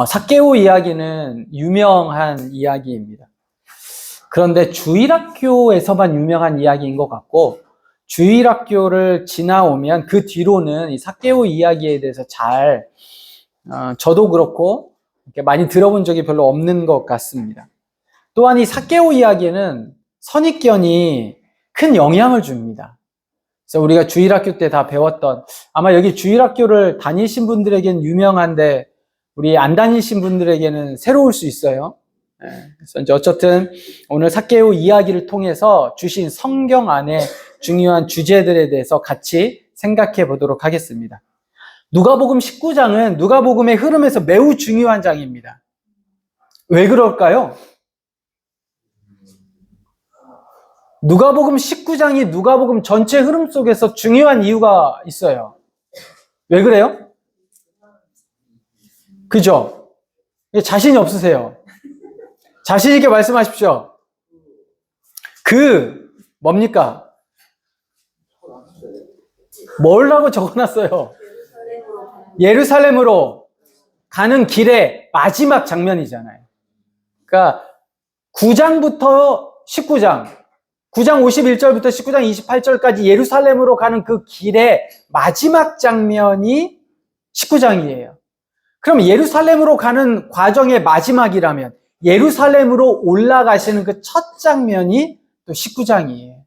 삭개오 이야기는 유명한 이야기입니다. 그런데 주일학교에서만 유명한 이야기인 것 같고, 주일학교를 지나오면 그 뒤로는 이 삭개오 이야기에 대해서 저도 그렇고 이렇게 많이 들어본 적이 별로 없는 것 같습니다. 또한 이 삭개오 이야기는 선입견이 큰 영향을 줍니다. 그래서 우리가 주일학교 때 다 배웠던, 아마 여기 주일학교를 다니신 분들에겐 유명한데 우리 안 다니신 분들에게는 새로울 수 있어요. 그래서 이제 어쨌든 오늘 삭개오 이야기를 통해서 주신 성경 안에 중요한 주제들에 대해서 같이 생각해 보도록 하겠습니다. 누가복음 19장은 누가복음의 흐름에서 매우 중요한 장입니다. 왜 그럴까요? 누가복음 19장이 누가복음 전체 흐름 속에서 중요한 이유가 있어요. 왜 그래요? 그죠? 자신이 없으세요. 자신 있게 말씀하십시오. 뭡니까? 뭐라고 적어놨어요? 예루살렘으로 가는 길의 마지막 장면이잖아요. 그러니까 9장부터 19장, 9장 51절부터 19장 28절까지 예루살렘으로 가는 그 길의 마지막 장면이 19장이에요. 그럼 예루살렘으로 가는 과정의 마지막이라면 예루살렘으로 올라가시는 그 첫 장면이 또 19장이에요.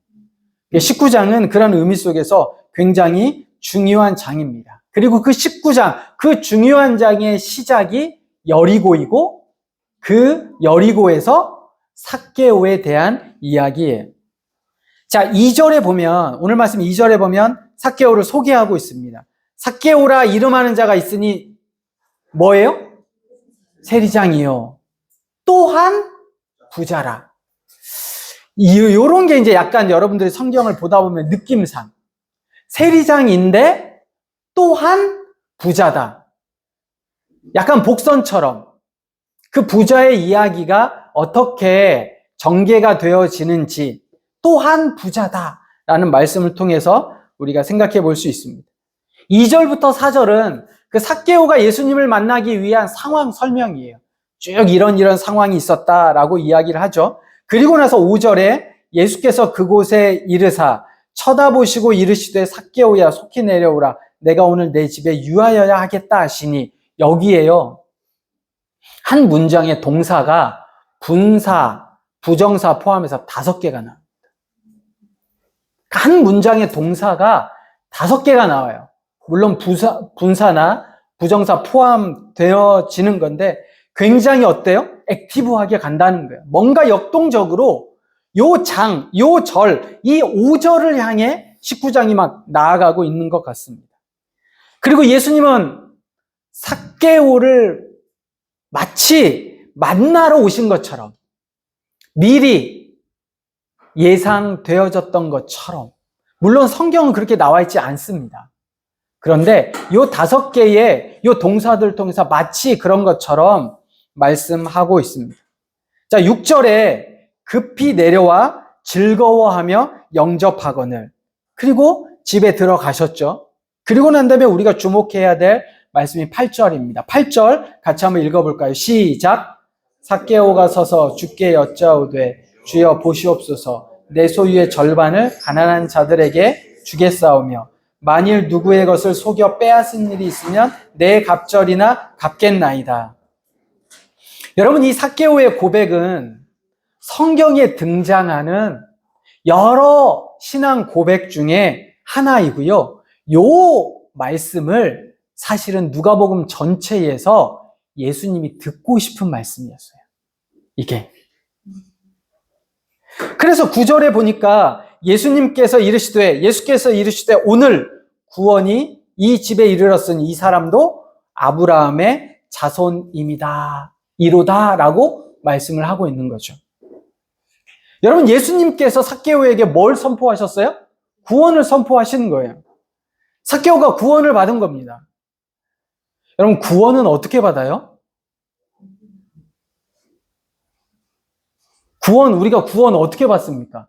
19장은 그런 의미 속에서 굉장히 중요한 장입니다. 그리고 그 19장, 그 중요한 장의 시작이 여리고이고 그 여리고에서 삭개오에 대한 이야기예요. 자, 2절에 보면, 오늘 말씀 2절에 보면 삭개오를 소개하고 있습니다. 삭개오라 이름하는 자가 있으니 뭐예요? 세리장이요. 또한 부자라. 요런 게 이제 약간 여러분들이 성경을 보다 보면 느낌상. 세리장인데 또한 부자다. 약간 복선처럼 그 부자의 이야기가 어떻게 전개가 되어지는지 또한 부자다라는 말씀을 통해서 우리가 생각해 볼 수 있습니다. 2절부터 4절은 그 삭개오가 예수님을 만나기 위한 상황 설명이에요. 쭉 이런 상황이 있었다라고 이야기를 하죠. 그리고 나서 5절에 예수께서 그곳에 이르사 쳐다보시고 이르시되 삭개오야 속히 내려오라 내가 오늘 내 집에 유하여야 하겠다 하시니 여기에요. 한 문장의 동사가 분사, 부정사 포함해서 5개가 나옵니다. 한 문장의 동사가 5개가 나와요. 물론 분사나 부정사 포함되어지는 건데 굉장히 어때요? 액티브하게 간다는 거예요. 뭔가 역동적으로 요 장, 요 절, 이 5절을 향해 19장이 막 나아가고 있는 것 같습니다. 그리고 예수님은 삭개오를 마치 만나러 오신 것처럼 미리 예상되어졌던 것처럼, 물론 성경은 그렇게 나와 있지 않습니다. 그런데 요 5개의 요 동사들 통해서 마치 그런 것처럼 말씀하고 있습니다. 자, 6절에 급히 내려와 즐거워하며 영접하거늘. 그리고 집에 들어가셨죠. 그리고 난 다음에 우리가 주목해야 될 말씀이 8절입니다. 8절 같이 한번 읽어볼까요? 시작. 삭개오가 서서 주께 여짜오되 주여 보시옵소서 내 소유의 절반을 가난한 자들에게 주겠사오며 만일 누구의 것을 속여 빼앗은 일이 있으면 내 갑절이나 갚겠나이다. 여러분, 이 삭개오의 고백은 성경에 등장하는 여러 신앙 고백 중에 하나이고요. 요 말씀을 사실은 누가복음 전체에서 예수님이 듣고 싶은 말씀이었어요. 이게. 그래서 9절에 보니까 예수께서 이르시되 오늘 구원이 이 집에 이르렀으니 이 사람도 아브라함의 자손입니다. 이로다라고 말씀을 하고 있는 거죠. 여러분, 예수님께서 삭개오에게 뭘 선포하셨어요? 구원을 선포하시는 거예요. 삭개오가 구원을 받은 겁니다. 여러분, 구원은 어떻게 받아요? 우리가 구원 어떻게 받습니까?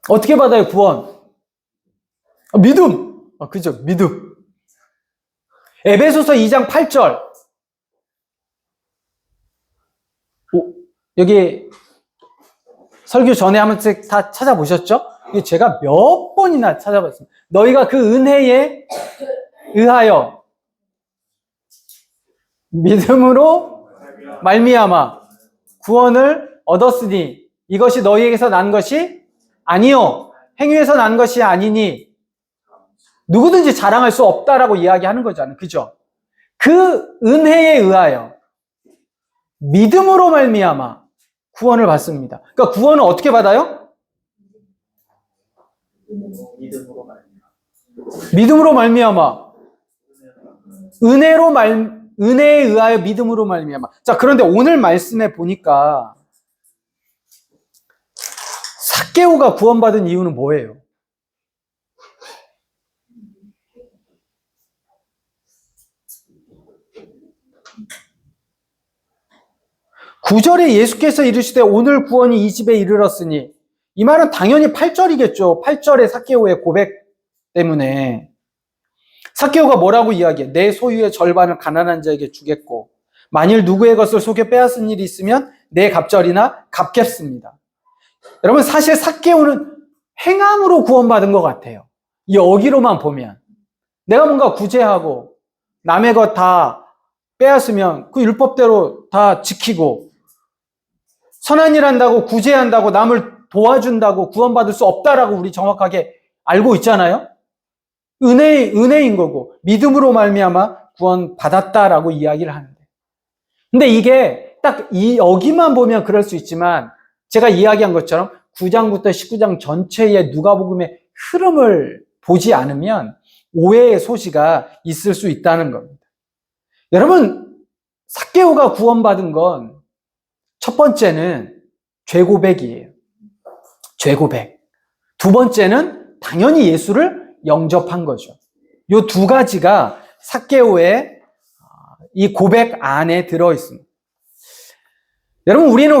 어떻게 받아요, 구원? 믿음! 그죠, 믿음. 에베소서 2장 8절. 여기 설교 전에 한 번씩 다 찾아보셨죠? 제가 몇 번이나 찾아봤습니다. 너희가 그 은혜에 의하여 믿음으로 말미암아 구원을 얻었으니 이것이 너희에게서 난 것이 아니요 행위에서 난 것이 아니니 누구든지 자랑할 수 없다라고 이야기하는 거잖아요. 그죠? 그 은혜에 의하여 믿음으로 말미암아 구원을 받습니다. 그러니까 구원은 어떻게 받아요? 믿음으로 말미암아. 은혜에 의하여 믿음으로 말미암아. 자, 그런데 오늘 말씀에 보니까 삭개오가 구원받은 이유는 뭐예요? (9절에) 예수께서 이르시되 오늘 구원이 이 집에 이르렀으니, 이 말은 당연히 8절이겠죠. 8절의 삭개오의 고백 때문에. 삭개오가 뭐라고 이야기해? 내 소유의 절반을 가난한 자에게 주겠고 만일 누구의 것을 속여 빼앗은 일이 있으면 내 갑절이나 갚겠습니다. 여러분, 사실 삭개오는 행함으로 구원받은 것 같아요. 여기로만 보면 내가 뭔가 구제하고 남의 것 다 빼앗으면 그 율법대로 다 지키고 선한 일 한다고 구제한다고 남을 도와준다고 구원받을 수 없다라고 우리 정확하게 알고 있잖아요. 은혜인 거고 믿음으로 말미암아 구원받았다라고 이야기를 하는데, 근데 이게 딱 여기만 보면 그럴 수 있지만 제가 이야기한 것처럼 9장부터 19장 전체의 누가복음의 흐름을 보지 않으면 오해의 소지가 있을 수 있다는 겁니다. 여러분, 삭개오가 구원받은 건 첫 번째는 죄고백이에요. 죄고백. 두 번째는 당연히 예수를 영접한 거죠. 이 두 가지가 삭개오의 이 고백 안에 들어 있습니다. 여러분, 우리는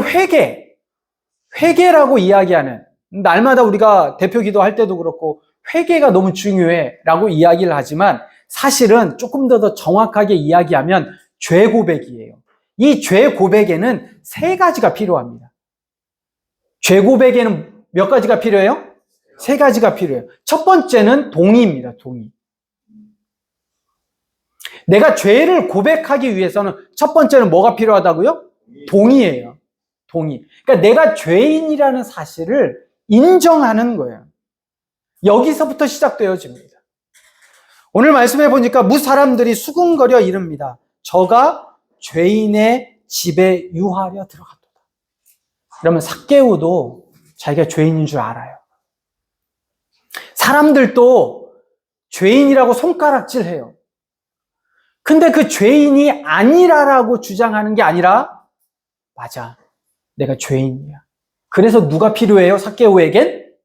회개라고 이야기하는, 날마다 우리가 대표 기도할 때도 그렇고 회개가 너무 중요해 라고 이야기를 하지만 사실은 조금 더 정확하게 이야기하면 죄고백이에요. 이 죄고백에는 세 가지가 필요합니다. 죄고백에는 몇 가지가 필요해요? 세 가지가 필요해요. 첫 번째는 동의입니다. 동의. 내가 죄를 고백하기 위해서는 첫 번째는 뭐가 필요하다고요? 동의예요. 동의. 그러니까 내가 죄인이라는 사실을 인정하는 거예요. 여기서부터 시작되어집니다. 오늘 말씀해 보니까 무 사람들이 수군거려 이릅니다. 저가 죄인의 집에 유하려 들어갔도다. 그러면 삭개오도 자기가 죄인인 줄 알아요. 사람들도 죄인이라고 손가락질해요. 근데 그 죄인이 아니라라고 주장하는 게 아니라, 맞아, 내가 죄인이야. 그래서 누가 필요해요? 삭개오에겐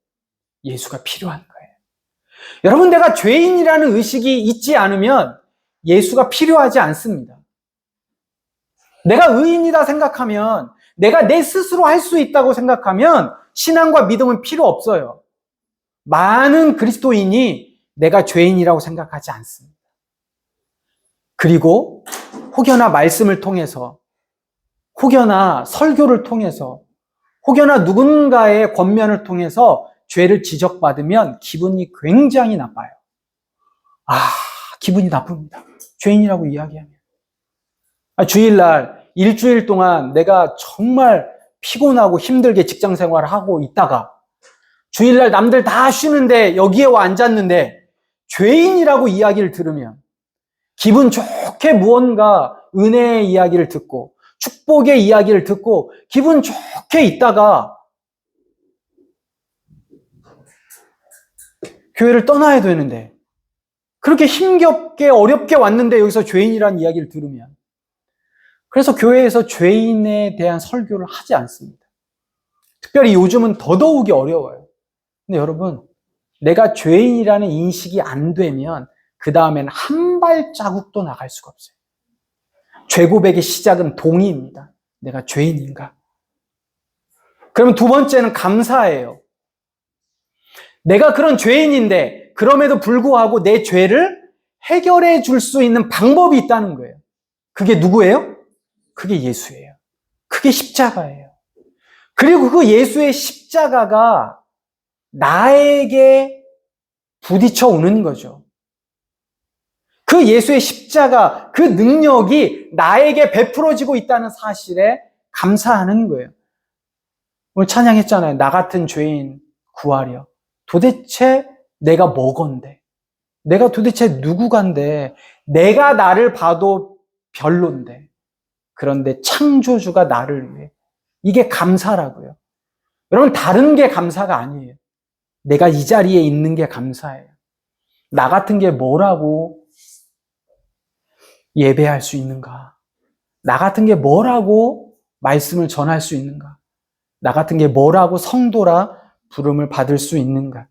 예수가 필요한 거예요. 여러분, 내가 죄인이라는 의식이 있지 않으면 예수가 필요하지 않습니다. 내가 의인이다 생각하면, 내가 내 스스로 할 수 있다고 생각하면 신앙과 믿음은 필요 없어요. 많은 그리스도인이 내가 죄인이라고 생각하지 않습니다. 그리고 혹여나 말씀을 통해서, 혹여나 설교를 통해서, 혹여나 누군가의 권면을 통해서 죄를 지적받으면 기분이 굉장히 나빠요. 기분이 나쁩니다. 죄인이라고 이야기하면. 주일날 일주일 동안 내가 정말 피곤하고 힘들게 직장 생활을 하고 있다가 주일날 남들 다 쉬는데 여기에 와 앉았는데 죄인이라고 이야기를 들으면 기분 좋게 무언가 은혜의 이야기를 듣고 축복의 이야기를 듣고 기분 좋게 있다가 교회를 떠나야 되는데, 그렇게 힘겹게 어렵게 왔는데 여기서 죄인이라는 이야기를 들으면, 그래서 교회에서 죄인에 대한 설교를 하지 않습니다. 특별히 요즘은 더더욱이 어려워요. 근데 여러분, 내가 죄인이라는 인식이 안 되면 그 다음엔 한 발자국도 나갈 수가 없어요. 죄고백의 시작은 동의입니다. 내가 죄인인가? 그러면 두 번째는 감사예요. 내가 그런 죄인인데 그럼에도 불구하고 내 죄를 해결해 줄 수 있는 방법이 있다는 거예요. 그게 누구예요? 그게 예수예요. 그게 십자가예요. 그리고 그 예수의 십자가가 나에게 부딪혀 오는 거죠. 그 예수의 십자가, 그 능력이 나에게 베풀어지고 있다는 사실에 감사하는 거예요. 오늘 찬양했잖아요. 나 같은 죄인 구하려. 도대체 내가 뭐건데? 내가 도대체 누구간데? 내가 나를 봐도 별론데. 그런데 창조주가 나를 위해. 이게 감사라고요. 여러분, 다른 게 감사가 아니에요. 내가 이 자리에 있는 게 감사해요. 나 같은 게 뭐라고 예배할 수 있는가? 나 같은 게 뭐라고 말씀을 전할 수 있는가? 나 같은 게 뭐라고 성도라 부름을 받을 수 있는가?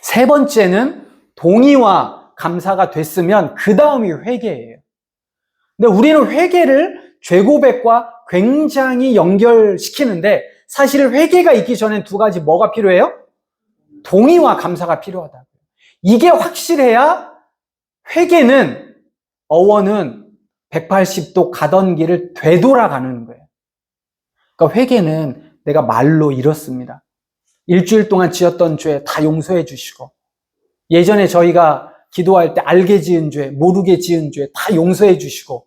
세 번째는 동의와 감사가 됐으면 그 다음이 회개예요. 근데 우리는 회개를 죄고백과 굉장히 연결시키는데 사실 회개가 있기 전엔 두 가지 뭐가 필요해요? 동의와 감사가 필요하다고요. 이게 확실해야 회개는 어원은 180도 가던 길을 되돌아가는 거예요. 그러니까 회개는 내가 말로 이렇습니다. 일주일 동안 지었던 죄 다 용서해 주시고 예전에 저희가 기도할 때 알게 지은 죄, 모르게 지은 죄 다 용서해 주시고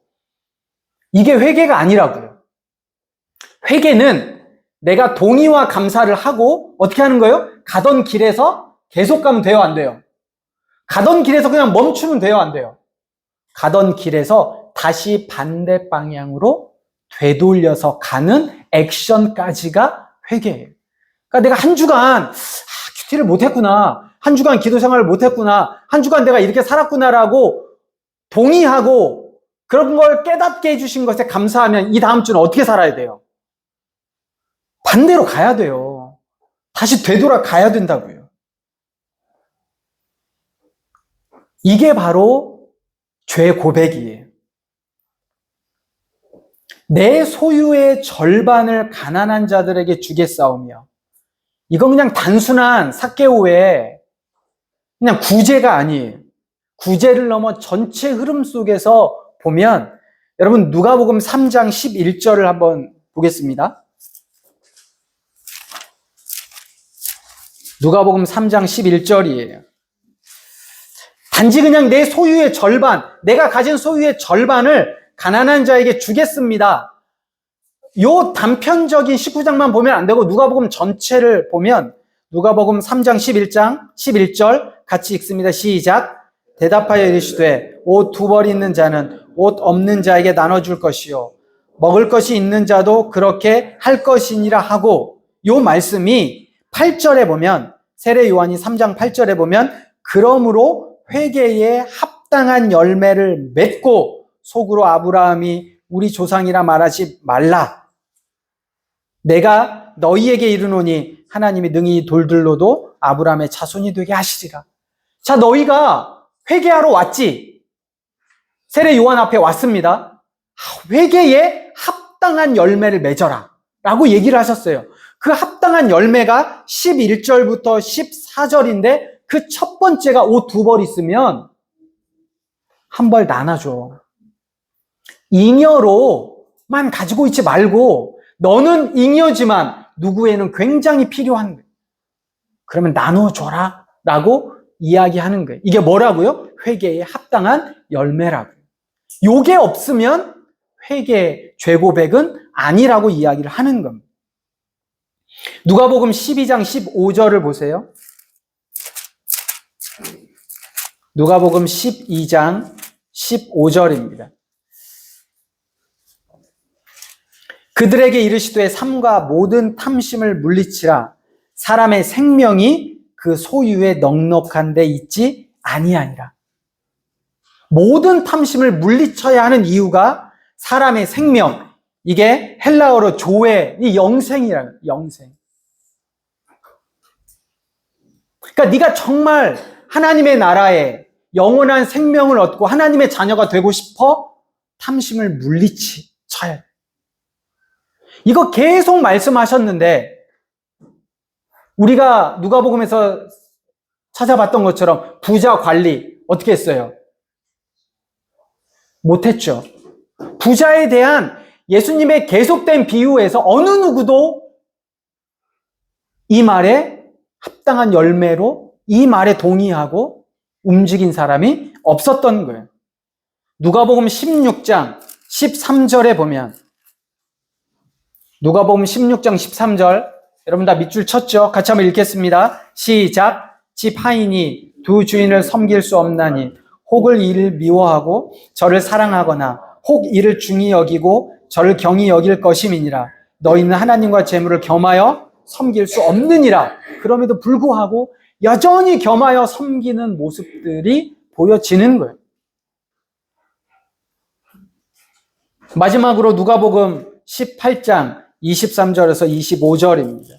이게 회개가 아니라고요. 회개는 내가 동의와 감사를 하고 어떻게 하는 거예요? 가던 길에서 계속 가면 돼요, 안 돼요? 가던 길에서 그냥 멈추면 돼요, 안 돼요? 가던 길에서 다시 반대 방향으로 되돌려서 가는 액션까지가 회개예요. 그러니까 내가 한 주간 큐티를 못했구나, 한 주간 기도 생활을 못했구나, 한 주간 내가 이렇게 살았구나라고 동의하고 그런 걸 깨닫게 해주신 것에 감사하면 이 다음 주는 어떻게 살아야 돼요? 반대로 가야 돼요. 다시 되돌아가야 된다고요. 이게 바로 죄 고백이에요. 내 소유의 절반을 가난한 자들에게 주겠사오며 이건 그냥 단순한 삭개오의 그냥 구제가 아니에요. 구제를 넘어 전체 흐름 속에서 보면 여러분 누가복음 3장 11절을 한번 보겠습니다. 누가복음 3장 11절이에요. 단지 그냥 내 소유의 절반, 내가 가진 소유의 절반을 가난한 자에게 주겠습니다. 요 단편적인 19장만 보면 안 되고 누가복음 전체를 보면 누가복음 3장 11절 같이 읽습니다. 시작. 대답하여 이르시되 옷 두 벌 있는 자는 옷 없는 자에게 나눠줄 것이요 먹을 것이 있는 자도 그렇게 할 것이니라 하고 요 말씀이 8절에 보면 세례 요한이 3장 8절에 보면 그러므로 회개에 합당한 열매를 맺고 속으로 아브라함이 우리 조상이라 말하지 말라. 내가 너희에게 이르노니 하나님이 능히 돌들로도 아브라함의 자손이 되게 하시리라. 자, 너희가 회개하러 왔지? 세례 요한 앞에 왔습니다. 회개에 합당한 열매를 맺어라 라고 얘기를 하셨어요. 그 합당한 열매가 11절부터 14절인데 그 첫 번째가 옷 두 벌 있으면 한 벌 나눠줘. 잉여로만 가지고 있지 말고 너는 잉여지만 누구에는 굉장히 필요한 거예요. 그러면 나눠줘라 라고 이야기하는 거예요. 이게 뭐라고요? 회개에 합당한 열매라고요. 요게 없으면 회개, 죄고백은 아니라고 이야기를 하는 겁니다. 누가복음 12장 15절을 보세요. 누가복음 12장 15절입니다. 그들에게 이르시되 삼가 모든 탐심을 물리치라. 사람의 생명이 그 소유에 넉넉한 데 있지 아니하니라. 모든 탐심을 물리쳐야 하는 이유가 사람의 생명, 이게 헬라어로 조에, 이 영생이라는 거예요. 영생. 그러니까 네가 정말 하나님의 나라에 영원한 생명을 얻고 하나님의 자녀가 되고 싶어? 탐심을 물리쳐야 돼. 이거 계속 말씀하셨는데 우리가 누가복음에서 찾아봤던 것처럼 부자 관리, 어떻게 했어요? 못했죠. 부자에 대한 예수님의 계속된 비유에서 어느 누구도 이 말에 합당한 열매로 이 말에 동의하고 움직인 사람이 없었던 거예요. 누가복음 16장 13절에 보면, 누가복음 16장 13절, 여러분 다 밑줄 쳤죠? 같이 한번 읽겠습니다. 시작. 집 하인이 두 주인을 섬길 수 없나니 혹을 이를 미워하고 저를 사랑하거나 혹 이를 중히 여기고 저를 경히 여길 것임이니라. 너희는 하나님과 재물을 겸하여 섬길 수 없느니라. 그럼에도 불구하고 여전히 겸하여 섬기는 모습들이 보여지는 거예요. 마지막으로 누가복음 18장 23절에서 25절입니다.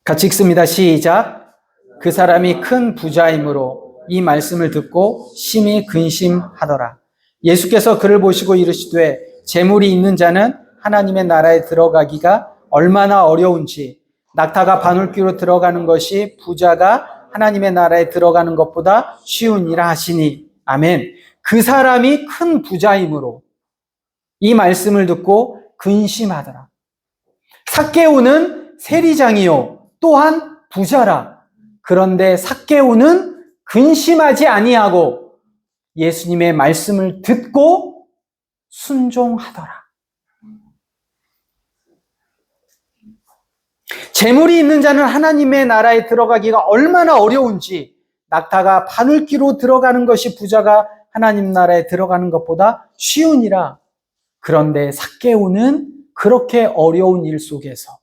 같이 읽습니다. 시작. 그 사람이 큰 부자이므로 이 말씀을 듣고 심히 근심하더라. 예수께서 그를 보시고 이르시되 재물이 있는 자는 하나님의 나라에 들어가기가 얼마나 어려운지, 낙타가 바늘귀로 들어가는 것이 부자가 하나님의 나라에 들어가는 것보다 쉬우니라 하시니. 아멘. 그 사람이 큰 부자이므로 이 말씀을 듣고 근심하더라. 삭개오는 세리장이요 또한 부자라. 그런데 삭개오는 근심하지 아니하고 예수님의 말씀을 듣고 순종하더라. 재물이 있는 자는 하나님의 나라에 들어가기가 얼마나 어려운지, 낙타가 바늘귀로 들어가는 것이 부자가 하나님 나라에 들어가는 것보다 쉬우니라. 그런데 삭개오는 그렇게 어려운 일 속에서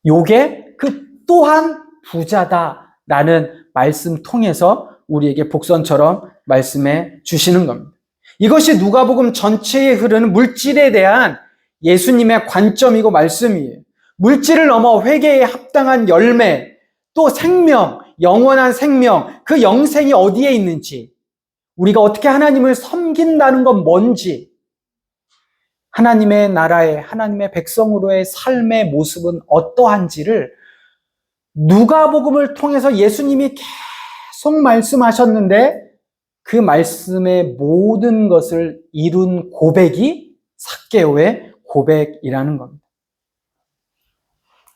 요게 그 또한 부자다라는 말씀 통해서 우리에게 복선처럼 말씀해 주시는 겁니다. 이것이 누가복음 전체에 흐르는 물질에 대한 예수님의 관점이고 말씀이에요. 물질을 넘어 회개에 합당한 열매, 또 생명, 영원한 생명, 그 영생이 어디에 있는지, 우리가 어떻게 하나님을 섬긴다는 건 뭔지, 하나님의 나라의, 하나님의 백성으로의 삶의 모습은 어떠한지를 누가복음을 통해서 예수님이 계속 말씀하셨는데 그 말씀의 모든 것을 이룬 고백이 삭개오의 고백이라는 겁니다.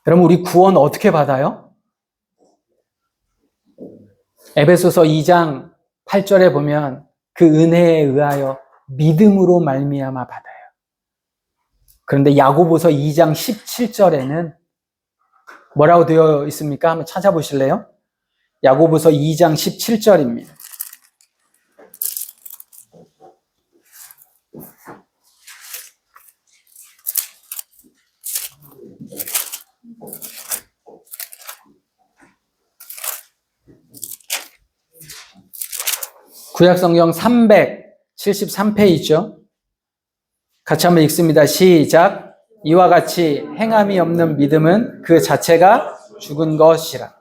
여러분, 우리 구원 어떻게 받아요? 에베소서 2장 8절에 보면 그 은혜에 의하여 믿음으로 말미암아 받아요. 그런데 야고보서 2장 17절에는 뭐라고 되어 있습니까? 한번 찾아보실래요? 야고보서 2장 17절입니다. 구약성경 373페이지죠. 같이 한번 읽습니다. 시작. 이와 같이 행함이 없는 믿음은 그 자체가 죽은 것이라.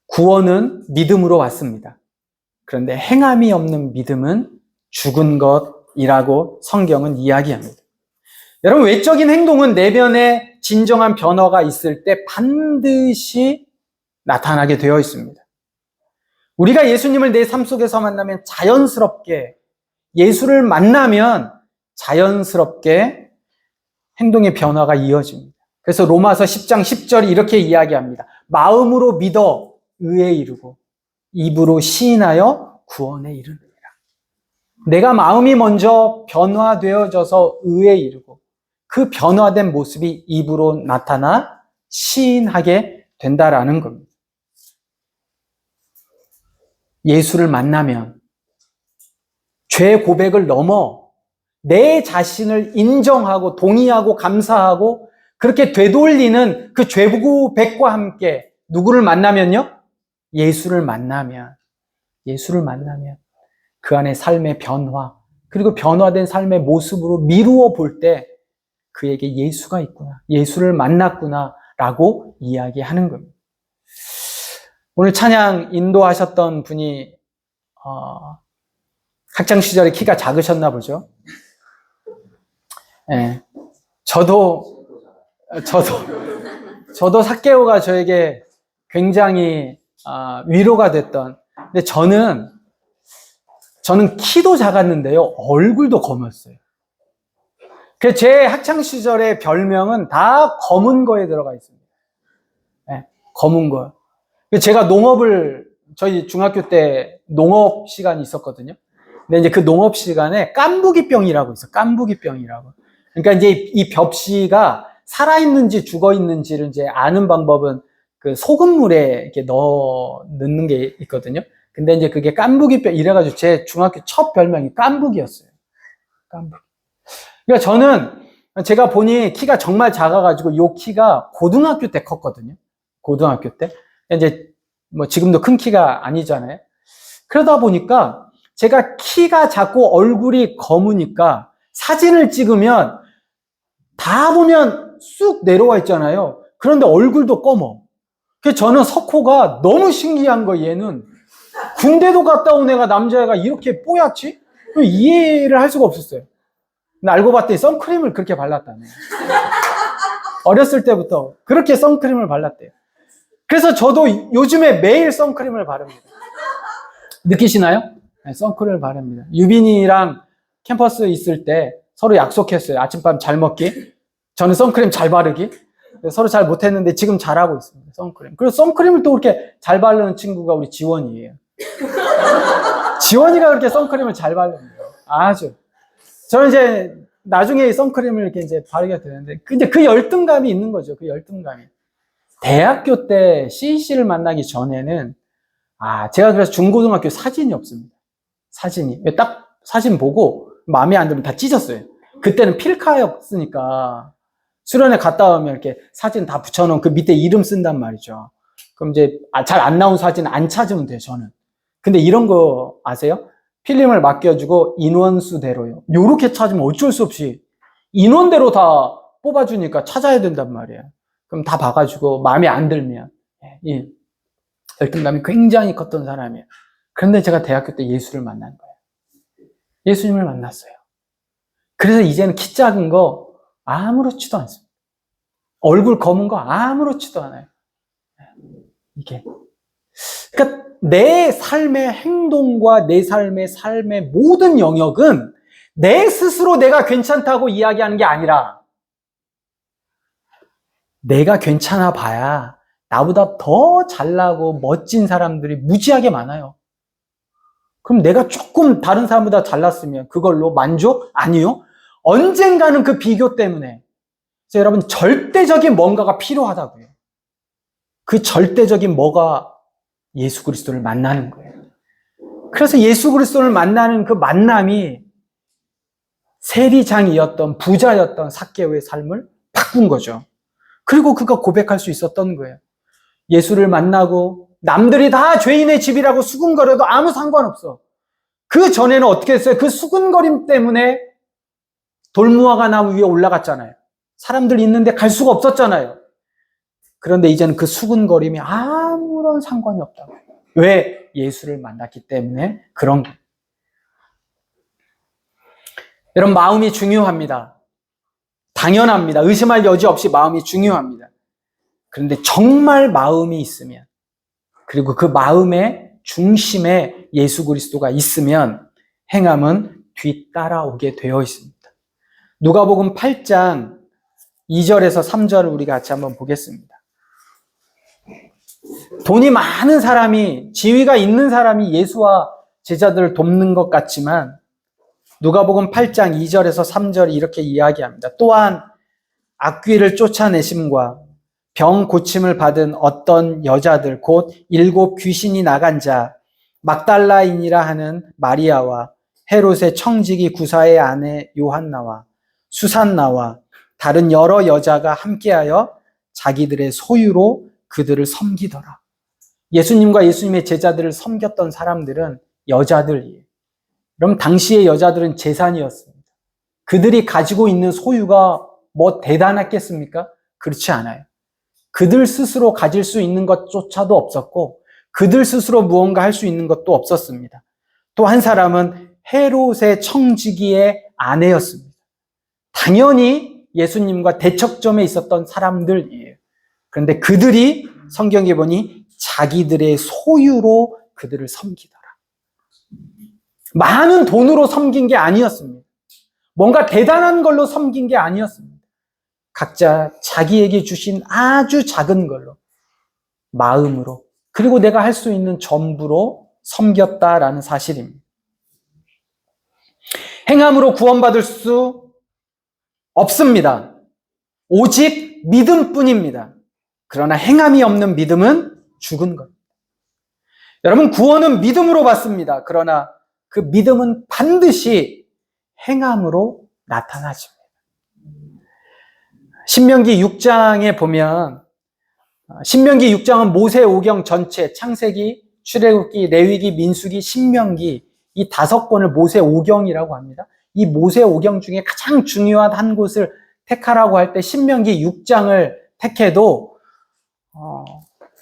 구원은 믿음으로 왔습니다. 그런데 행함이 없는 믿음은 죽은 것이라고 성경은 이야기합니다. 여러분, 외적인 행동은 내면에 진정한 변화가 있을 때 반드시 나타나게 되어 있습니다. 우리가 예수님을 내 삶 속에서 만나면 자연스럽게, 예수를 만나면 자연스럽게 행동의 변화가 이어집니다. 그래서 로마서 10장 10절이 이렇게 이야기합니다. 마음으로 믿어 의에 이르고 입으로 시인하여 구원에 이르느니라. 내가 마음이 먼저 변화되어져서 의에 이르고 그 변화된 모습이 입으로 나타나 시인하게 된다라는 겁니다. 예수를 만나면 죄 고백을 넘어 내 자신을 인정하고 동의하고 감사하고 그렇게 되돌리는 그 죄 고백과 함께 누구를 만나면요? 예수를 만나면 그 안에 삶의 변화, 그리고 변화된 삶의 모습으로 미루어 볼 때 그에게 예수가 있구나, 예수를 만났구나 라고 이야기하는 겁니다. 오늘 찬양 인도하셨던 분이 학창시절에 키가 작으셨나 보죠. 네. 저도 저도 삭개오가 저에게 굉장히 위로가 됐던. 근데 저는 키도 작았는데요, 얼굴도 검었어요. 그래서 제 학창 시절의 별명은 다 검은 거에 들어가 있습니다. 네, 검은 거. 제가 저희 중학교 때 농업 시간이 있었거든요. 근데 이제 그 농업 시간에 깐부기병이라고 있어. 깐부기병이라고. 그러니까 이제 이 벽씨가 살아있는지 죽어있는지를 이제 아는 방법은 그 소금물에 이렇게 넣는 게 있거든요. 근데 이제 그게 깐부기병 이래가지고 제 중학교 첫 별명이 깐부기였어요. 깐부기. 그러니까 저는 제가 보니 키가 정말 작아가지고 요 키가 고등학교 때 컸거든요. 고등학교 때. 이제 뭐 지금도 큰 키가 아니잖아요. 그러다 보니까 제가 키가 작고 얼굴이 검으니까 사진을 찍으면 다 보면 쑥 내려와 있잖아요. 그런데 얼굴도 검어. 그래서 저는 석호가 너무 신기한 거, 얘는. 군대도 갔다 온 애가, 남자애가 이렇게 뽀얗지? 이해를 할 수가 없었어요. 근데 알고 봤더니 선크림을 그렇게 발랐다네. 어렸을 때부터 그렇게 선크림을 발랐대요. 그래서 저도 요즘에 매일 선크림을 바릅니다. 느끼시나요? 네, 선크림을 바릅니다. 유빈이랑 캠퍼스 있을 때 서로 약속했어요. 아침밤 잘 먹기. 저는 선크림 잘 바르기. 서로 잘 못했는데 지금 잘하고 있습니다. 선크림. 그리고 선크림을 또 그렇게 잘 바르는 친구가 우리 지원이에요. 지원이가 그렇게 선크림을 잘 바릅니다. 아주. 저는 이제 나중에 선크림을 이렇게 이제 바르게 되는데, 근데 그 열등감이 있는 거죠. 그 열등감이. 대학교 때 CC를 만나기 전에는, 제가 그래서 중고등학교 사진이 없습니다. 사진이. 딱 사진 보고 마음에 안 들면 다 찢었어요. 그때는 필카였으니까 수련회 갔다 오면 이렇게 사진 다 붙여놓은 그 밑에 이름 쓴단 말이죠. 그럼 이제 잘 안 나온 사진 안 찾으면 돼요, 저는. 근데 이런 거 아세요? 필름을 맡겨주고 인원수대로요. 요렇게 찾으면 어쩔 수 없이 인원대로 다 뽑아주니까 찾아야 된단 말이에요. 그럼 다 봐가지고 마음에 안 들면 이 열등감이 굉장히 컸던 사람이에요. 그런데 제가 대학교 때 예수를 만난 거예요. 예수님을 만났어요. 그래서 이제는 키 작은 거 아무렇지도 않습니다. 얼굴 검은 거 아무렇지도 않아요. 이게. 그러니까 내 삶의 행동과 내 삶의 모든 영역은 내 스스로 내가 괜찮다고 이야기하는 게 아니라 내가 괜찮아 봐야 나보다 더 잘나고 멋진 사람들이 무지하게 많아요. 그럼 내가 조금 다른 사람보다 잘났으면 그걸로 만족? 아니요. 언젠가는 그 비교 때문에. 그래서 여러분, 절대적인 뭔가가 필요하다고요. 그 절대적인 뭐가 예수 그리스도를 만나는 거예요. 그래서 예수 그리스도를 만나는 그 만남이 세리장이었던 부자였던 삭개오의 삶을 바꾼 거죠. 그리고 그가 고백할 수 있었던 거예요. 예수를 만나고 남들이 다 죄인의 집이라고 수군거려도 아무 상관없어. 그 전에는 어떻게 했어요? 그 수군거림 때문에 돌무화과 나무 위에 올라갔잖아요. 사람들 있는데 갈 수가 없었잖아요. 그런데 이제는 그 수군거림이 아무런 상관이 없다고. 왜? 예수를 만났기 때문에 그런 거예요. 여러분, 마음이 중요합니다. 당연합니다. 의심할 여지 없이 마음이 중요합니다. 그런데 정말 마음이 있으면, 그리고 그 마음의 중심에 예수 그리스도가 있으면 행함은 뒤따라오게 되어 있습니다. 누가복음 8장 2절에서 3절을 우리가 같이 한번 보겠습니다. 돈이 많은 사람이, 지위가 있는 사람이 예수와 제자들을 돕는 것 같지만 누가복음 8장 2절에서 3절이 이렇게 이야기합니다. 또한 악귀를 쫓아내심과 병 고침을 받은 어떤 여자들 곧 7 귀신이 나간 자 막달라인이라 하는 마리아와 헤롯의 청지기 구사의 아내 요한나와 수산나와 다른 여러 여자가 함께하여 자기들의 소유로 그들을 섬기더라. 예수님과 예수님의 제자들을 섬겼던 사람들은 여자들이에요. 그럼 당시의 여자들은 재산이었습니다. 그들이 가지고 있는 소유가 뭐 대단했겠습니까? 그렇지 않아요. 그들 스스로 가질 수 있는 것조차도 없었고 그들 스스로 무언가 할 수 있는 것도 없었습니다. 또 한 사람은 헤롯의 청지기의 아내였습니다. 당연히 예수님과 대척점에 있었던 사람들이에요. 그런데 그들이 성경에 보니 자기들의 소유로 그들을 섬기더라. 많은 돈으로 섬긴 게 아니었습니다. 뭔가 대단한 걸로 섬긴 게 아니었습니다. 각자 자기에게 주신 아주 작은 걸로, 마음으로, 그리고 내가 할 수 있는 전부로 섬겼다라는 사실입니다. 행함으로 구원받을 수 없습니다. 오직 믿음뿐입니다. 그러나 행함이 없는 믿음은 죽은 겁니다. 여러분, 구원은 믿음으로 받습니다. 그러나 그 믿음은 반드시 행함으로 나타나집니다. 신명기 6장에 보면, 신명기 6장은 모세오경 전체, 창세기, 출애굽기, 레위기, 민수기, 신명기 이 5권을 모세오경이라고 합니다. 이 모세오경 중에 가장 중요한 한 곳을 택하라고 할 때 신명기 6장을 택해도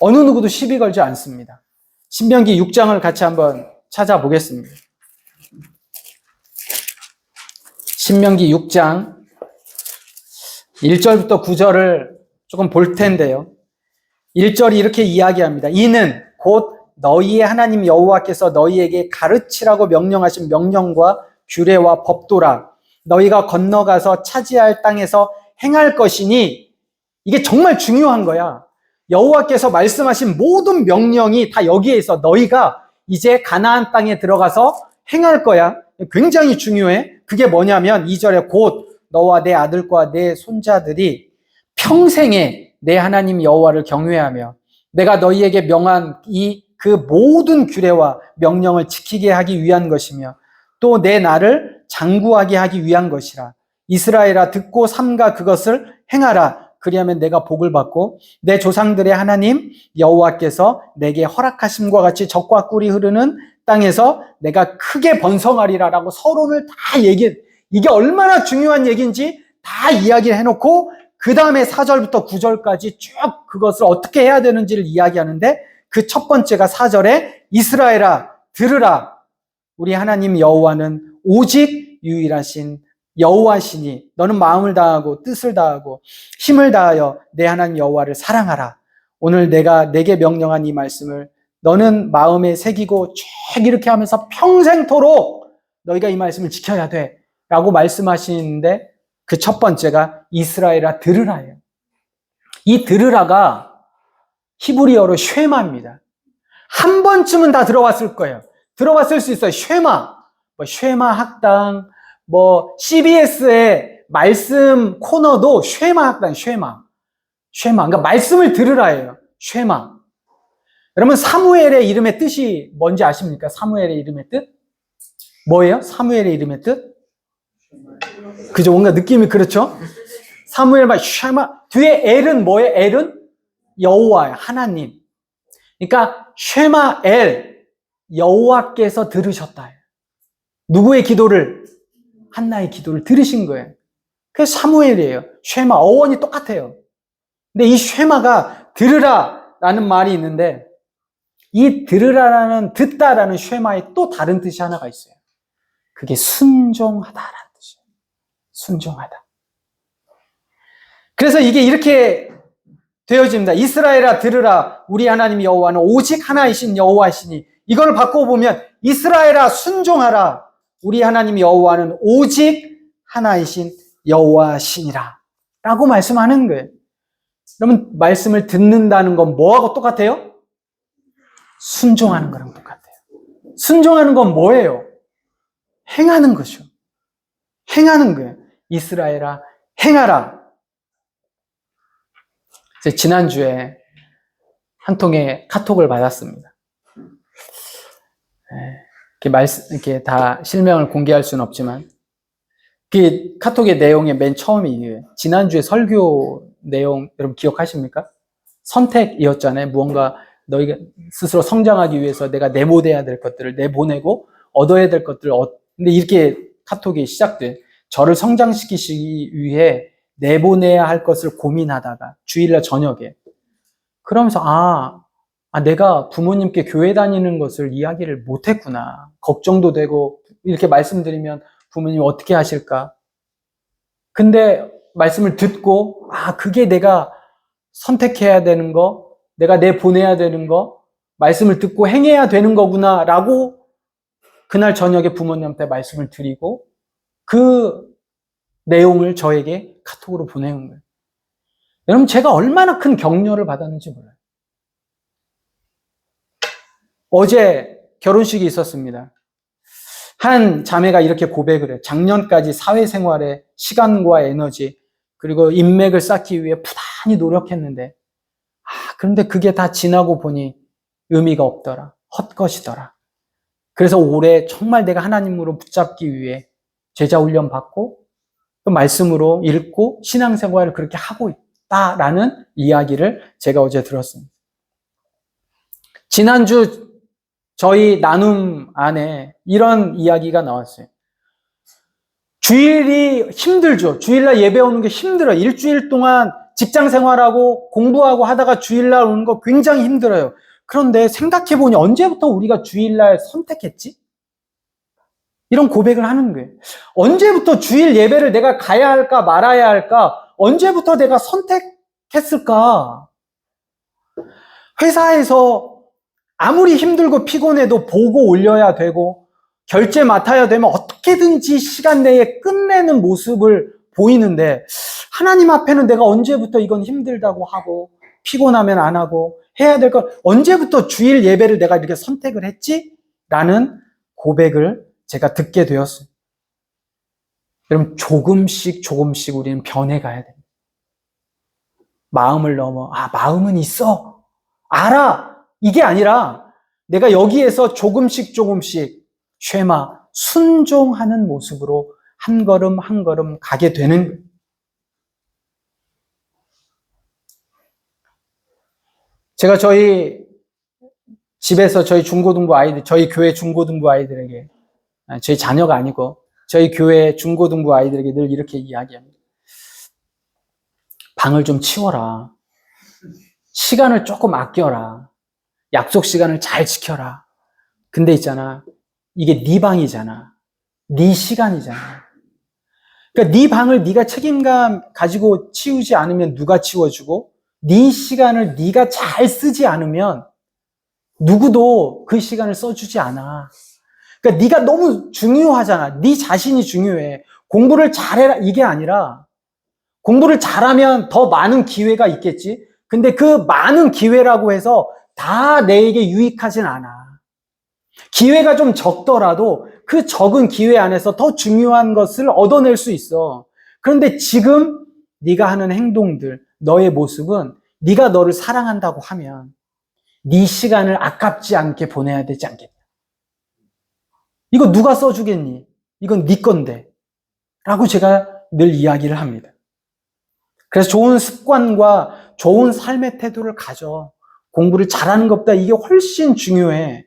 어느 누구도 시비 걸지 않습니다. 신명기 6장을 같이 한번 찾아보겠습니다. 신명기 6장 1절부터 9절을 조금 볼 텐데요. 1절이 이렇게 이야기합니다. 이는 곧 너희의 하나님 여호와께서 너희에게 가르치라고 명령하신 명령과 규례와 법도라. 너희가 건너가서 차지할 땅에서 행할 것이니, 이게 정말 중요한 거야. 여호와께서 말씀하신 모든 명령이 다 여기에 있어. 너희가 이제 가나안 땅에 들어가서 행할 거야. 굉장히 중요해. 그게 뭐냐면 2절에 곧 너와 내 아들과 내 손자들이 평생에 내 하나님 여호와를 경외하며 내가 너희에게 명한 그 모든 규례와 명령을 지키게 하기 위한 것이며 또 내 나를 장구하게 하기 위한 것이라. 이스라엘아, 듣고 삼가 그것을 행하라. 그리하면 내가 복을 받고 내 조상들의 하나님 여호와께서 내게 허락하심과 같이 젖과 꿀이 흐르는 땅에서 내가 크게 번성하리라라고 서론을 다 이게 얼마나 중요한 얘기인지 다 이야기를 해놓고 그 다음에 4절부터 9절까지 쭉 그것을 어떻게 해야 되는지를 이야기하는데, 그 첫 번째가 4절에 이스라엘아 들으라. 우리 하나님 여호와는 오직 유일하신 여호와시니 너는 마음을 다하고 뜻을 다하고 힘을 다하여 내 하나님 여호와를 사랑하라. 오늘 내가 내게 명령한 이 말씀을 너는 마음에 새기고 쭉 이렇게 하면서 평생토록 너희가 이 말씀을 지켜야 돼 라고 말씀하시는데, 그 첫 번째가 이스라엘아 들으라예요. 이 들으라가 히브리어로 쉐마입니다. 한 번쯤은 다 들어왔을 거예요. 들어봤을 수 있어요. 쉐마, 쉐마 학당, CBS의 말씀 코너도 쉐마 학당, 쉐마. 그러니까 말씀을 들으라예요. 쉐마. 여러분, 사무엘의 이름의 뜻이 뭔지 아십니까? 사무엘의 이름의 뜻? 뭐예요? 사무엘의 이름의 뜻? 그죠? 뭔가 느낌이 그렇죠? 사무엘 말 쉐마. 뒤에 엘은 뭐예요? 엘은 여호와예요. 하나님. 그러니까 쉐마 엘, 여호와께서 들으셨다. 누구의 기도를? 한나의 기도를 들으신 거예요. 그래서 사무엘이에요. 쉐마, 어원이 똑같아요. 근데 이 쉐마가 들으라라는 말이 있는데, 이 들으라라는, 듣다라는 쉐마의 또 다른 뜻이 하나가 있어요. 그게 순종하다라는 뜻이에요. 순종하다. 그래서 이게 이렇게 되어집니다. 이스라엘아 들으라. 우리 하나님 여호와는 오직 하나이신 여호와시니. 이걸 바꿔보면 이스라엘아 순종하라. 우리 하나님 여호와는 오직 하나이신 여호와시니라 라고 말씀하는 거예요. 그러면 말씀을 듣는다는 건 뭐하고 똑같아요? 순종하는 거랑 똑같아요. 순종하는 건 뭐예요? 행하는 거죠. 행하는 거예요. 이스라엘아 행하라. 지난주에 한 통의 카톡을 받았습니다. 이렇게 다 실명을 공개할 수는 없지만, 그 카톡의 내용의 맨 처음이 이거예요. 지난주에 설교 내용 여러분 기억하십니까? 선택이었잖아요. 무언가 너희가 스스로 성장하기 위해서 내가 내보내야 될 것들을 내보내고 얻어야 될 것들을 근데 이렇게 카톡이 시작돼. 저를 성장시키시기 위해 내보내야 할 것을 고민하다가 주일날 저녁에 그러면서 내가 부모님께 교회 다니는 것을 이야기를 못했구나. 걱정도 되고 이렇게 말씀드리면 부모님 어떻게 하실까? 근데 말씀을 듣고 그게 내가 선택해야 되는 거, 내가 내보내야 되는 거, 말씀을 듣고 행해야 되는 거구나 라고 그날 저녁에 부모님한테 말씀을 드리고 그 내용을 저에게 카톡으로 보내는 거예요. 여러분, 제가 얼마나 큰 격려를 받았는지 몰라요. 어제 결혼식이 있었습니다. 한 자매가 이렇게 고백을 해요. 작년까지 사회생활에 시간과 에너지 그리고 인맥을 쌓기 위해 부단히 노력했는데 그런데 그게 다 지나고 보니 의미가 없더라. 헛것이더라. 그래서 올해 정말 내가 하나님으로 붙잡기 위해 제자훈련 받고 또 말씀으로 읽고 신앙생활을 그렇게 하고 있다라는 이야기를 제가 어제 들었습니다. 지난주 저희 나눔 안에 이런 이야기가 나왔어요. 주일이 힘들죠. 주일날 예배 오는 게 힘들어요. 일주일 동안 직장 생활하고 공부하고 하다가 주일날 오는 거 굉장히 힘들어요. 그런데 생각해보니 언제부터 우리가 주일날 선택했지? 이런 고백을 하는 거예요. 언제부터 주일 예배를 내가 가야 할까 말아야 할까? 언제부터 내가 선택했을까? 회사에서 아무리 힘들고 피곤해도 보고 올려야 되고 결제 맡아야 되면 어떻게든지 시간 내에 끝내는 모습을 보이는데 하나님 앞에는 내가 언제부터 이건 힘들다고 하고 피곤하면 안 하고 해야 될 것 언제부터 주일 예배를 내가 이렇게 선택을 했지? 라는 고백을 제가 듣게 되었어요. 여러분, 조금씩 우리는 변해가야 됩니다. 마음을 넘어 마음은 있어 알아 이게 아니라 내가 여기에서 조금씩 쉐마 순종하는 모습으로 한 걸음 한 걸음 가게 되는 거예요. 제가 저희 집에서 저희 중고등부 아이들, 저희 교회 중고등부 아이들에게, 저희 자녀가 아니고 저희 교회 중고등부 아이들에게 늘 이렇게 이야기합니다. 방을 좀 치워라. 시간을 조금 아껴라. 약속 시간을 잘 지켜라. 근데 있잖아, 이게 네 방이잖아. 네 시간이잖아. 그러니까 네 방을 네가 책임감 가지고 치우지 않으면 누가 치워주고 네 시간을 네가 잘 쓰지 않으면 누구도 그 시간을 써주지 않아. 그러니까 네가 너무 중요하잖아. 네 자신이 중요해. 공부를 잘해라 이게 아니라 공부를 잘하면 더 많은 기회가 있겠지. 근데 그 많은 기회라고 해서 다 내게 유익하진 않아. 기회가 좀 적더라도 그 적은 기회 안에서 더 중요한 것을 얻어낼 수 있어. 그런데 지금 네가 하는 행동들, 너의 모습은 네가 너를 사랑한다고 하면 네 시간을 아깝지 않게 보내야 되지 않겠냐. 이거 누가 써주겠니? 이건 네 건데. 라고 제가 늘 이야기를 합니다. 그래서 좋은 습관과 좋은 삶의 태도를 가져. 공부를 잘하는 것보다 이게 훨씬 중요해.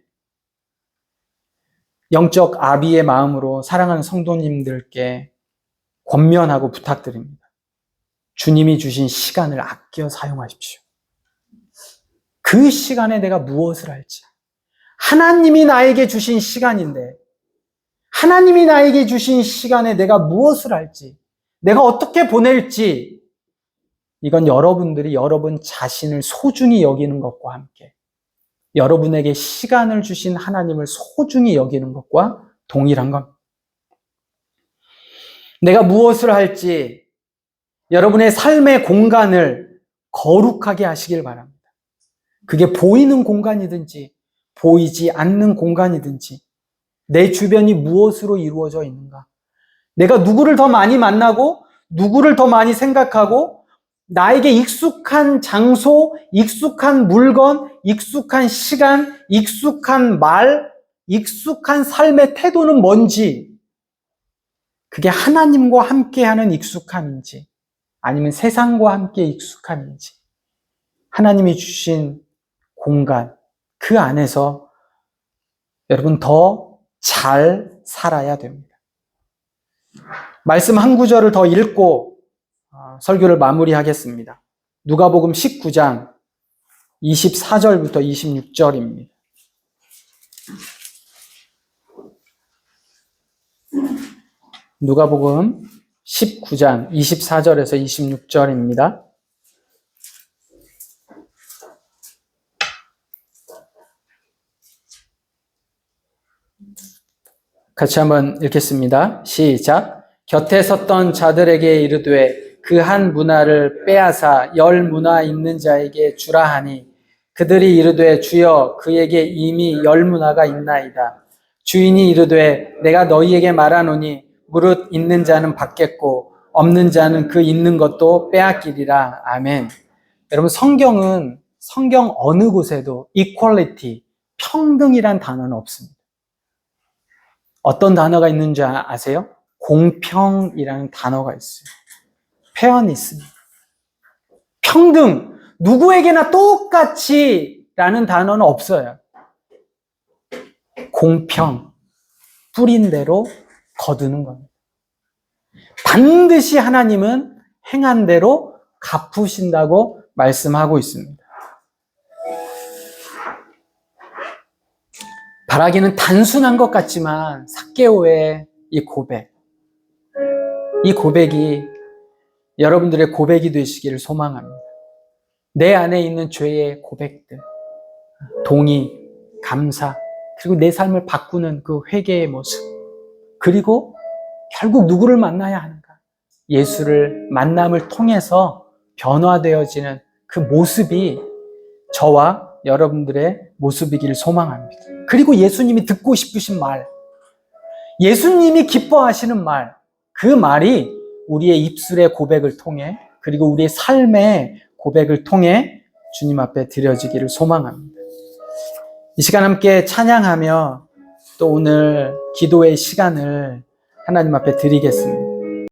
영적 아비의 마음으로 사랑하는 성도님들께 권면하고 부탁드립니다. 주님이 주신 시간을 아껴 사용하십시오. 그 시간에 내가 무엇을 할지. 하나님이 나에게 주신 시간인데 하나님이 나에게 주신 시간에 내가 무엇을 할지, 내가 어떻게 보낼지, 이건 여러분들이 여러분 자신을 소중히 여기는 것과 함께 여러분에게 시간을 주신 하나님을 소중히 여기는 것과 동일한 겁니다. 내가 무엇을 할지 여러분의 삶의 공간을 거룩하게 하시길 바랍니다. 그게 보이는 공간이든지 보이지 않는 공간이든지 내 주변이 무엇으로 이루어져 있는가? 내가 누구를 더 많이 만나고 누구를 더 많이 생각하고 나에게 익숙한 장소, 익숙한 물건, 익숙한 시간, 익숙한 말, 익숙한 삶의 태도는 뭔지, 그게 하나님과 함께하는 익숙함인지 아니면 세상과 함께 익숙함인지, 하나님이 주신 공간, 그 안에서 여러분 더 잘 살아야 됩니다. 말씀 한 구절을 더 읽고 설교를 마무리하겠습니다. 누가복음 19장 24절부터 26절입니다. 누가복음 19장 24절에서 26절입니다. 같이 한번 읽겠습니다. 시작. 곁에 섰던 자들에게 이르되 그 한 문화를 빼앗아 10 문화 있는 자에게 주라 하니 그들이 이르되 주여 그에게 이미 10 문화가 있나이다. 주인이 이르되 내가 너희에게 말하노니 무릇 있는 자는 받겠고 없는 자는 그 있는 것도 빼앗기리라. 아멘. 여러분, 성경 어느 곳에도 equality, 평등이란 단어는 없습니다. 어떤 단어가 있는지 아세요? 공평이라는 단어가 있어요. 페어니스, 평등, 누구에게나 똑같이 라는 단어는 없어요. 공평, 뿌린 대로 거두는 겁니다. 반드시 하나님은 행한 대로 갚으신다고 말씀하고 있습니다. 바라기는 단순한 것 같지만 삭개오의 이 고백이 여러분들의 고백이 되시기를 소망합니다. 내 안에 있는 죄의 고백들, 동의, 감사, 그리고 내 삶을 바꾸는 그 회개의 모습, 그리고 결국 누구를 만나야 하는가? 예수를 만남을 통해서 변화되어지는 그 모습이 저와 여러분들의 모습이기를 소망합니다. 그리고 예수님이 듣고 싶으신 말, 예수님이 기뻐하시는 말, 그 말이 우리의 입술의 고백을 통해, 그리고 우리의 삶의 고백을 통해 주님 앞에 드려지기를 소망합니다. 이 시간 함께 찬양하며 또 오늘 기도의 시간을 하나님 앞에 드리겠습니다.